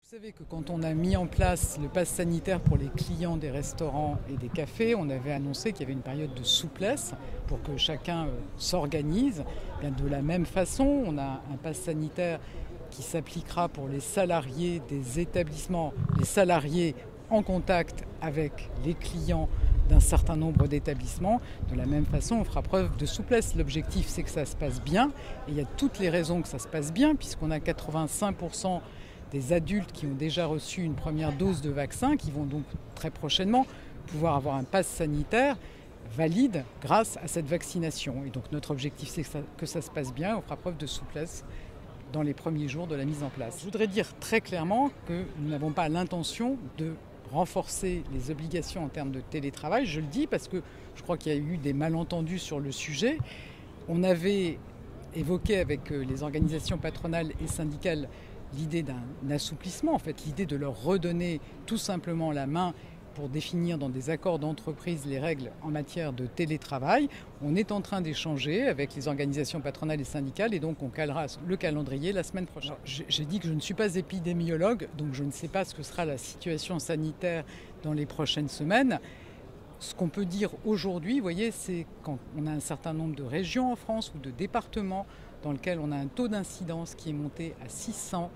Vous savez que quand on a mis en place le pass sanitaire pour les clients des restaurants et des cafés, on avait annoncé qu'il y avait une période de souplesse pour que chacun s'organise. Bien, de la même façon, on a un pass sanitaire qui s'appliquera pour les salariés des établissements, les salariés en contact avec les clients d'un certain nombre d'établissements. De la même façon, on fera preuve de souplesse. L'objectif, c'est que ça se passe bien. Et il y a toutes les raisons que ça se passe bien, puisqu'on a 85% des adultes qui ont déjà reçu une première dose de vaccin, qui vont donc très prochainement pouvoir avoir un pass sanitaire valide grâce à cette vaccination. Et donc notre objectif, c'est que ça se passe bien. On fera preuve de souplesse dans les premiers jours de la mise en place. Je voudrais dire très clairement que nous n'avons pas l'intention de renforcer les obligations en termes de télétravail. Je le dis parce que je crois qu'il y a eu des malentendus sur le sujet. On avait évoqué avec les organisations patronales et syndicales l'idée d'un assouplissement, en fait, l'idée de leur redonner tout simplement la main pour définir dans des accords d'entreprise les règles en matière de télétravail. On est en train d'échanger avec les organisations patronales et syndicales et donc on calera le calendrier la semaine prochaine. J'ai dit que je ne suis pas épidémiologue, donc je ne sais pas ce que sera la situation sanitaire dans les prochaines semaines. Ce qu'on peut dire aujourd'hui, vous voyez, c'est quand on a un certain nombre de régions en France ou de départements dans lesquels on a un taux d'incidence qui est monté à 600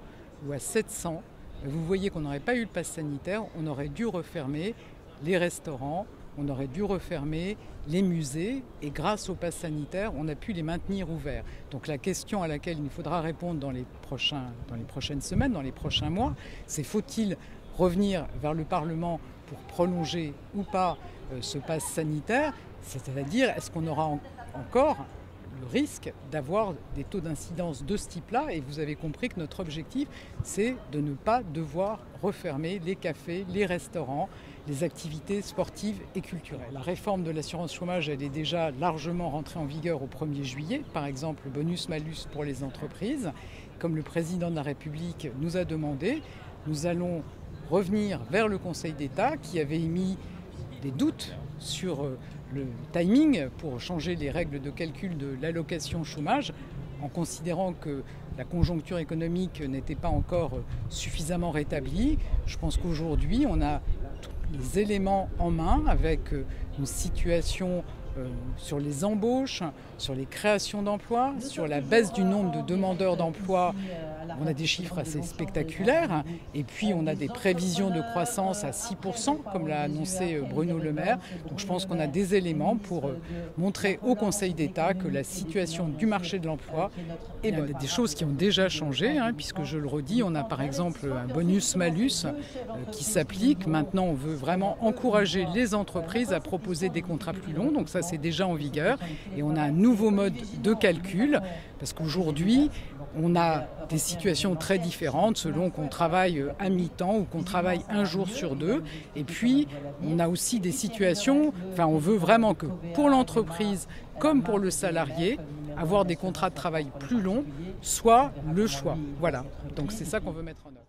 ou à 700, vous voyez qu'on n'aurait pas eu le pass sanitaire, on aurait dû refermer les restaurants, on aurait dû refermer les musées et grâce au pass sanitaire, on a pu les maintenir ouverts. Donc la question à laquelle il nous faudra répondre dans les prochaines semaines, dans les prochains mois, c'est faut-il revenir vers le Parlement pour prolonger ou pas ce pass sanitaire, c'est-à-dire est-ce qu'on aura encore le risque d'avoir des taux d'incidence de ce type-là. Et vous avez compris que notre objectif, c'est de ne pas devoir refermer les cafés, les restaurants, les activités sportives et culturelles. La réforme de l'assurance chômage, elle est déjà largement rentrée en vigueur au 1er juillet. Par exemple, le bonus-malus pour les entreprises. Comme le président de la République nous a demandé, nous allons revenir vers le Conseil d'État qui avait émis des doutes sur le timing pour changer les règles de calcul de l'allocation chômage en considérant que la conjoncture économique n'était pas encore suffisamment rétablie. Je pense qu'aujourd'hui, on a tous les éléments en main avec une situation sur les embauches, sur les créations d'emplois, sur la baisse du nombre de demandeurs d'emploi. On a des chiffres assez spectaculaires et puis on a des prévisions de croissance à 6%, comme l'a annoncé Bruno Le Maire. Donc je pense qu'on a des éléments pour montrer au Conseil d'État que la situation du marché de l'emploi est bonne. Il y a des choses qui ont déjà changé, puisque je le redis, on a par exemple un bonus-malus qui s'applique. Maintenant, on veut vraiment encourager les entreprises à proposer des contrats plus longs. Donc ça, c'est déjà en vigueur. Et on a un nouveau mode de calcul, parce qu'aujourd'hui, on a des situations très différentes selon qu'on travaille à mi-temps ou qu'on travaille un jour sur deux. Et puis, on a aussi des situations, on veut vraiment que pour l'entreprise comme pour le salarié, avoir des contrats de travail plus longs soit le choix. Voilà, donc c'est ça qu'on veut mettre en œuvre.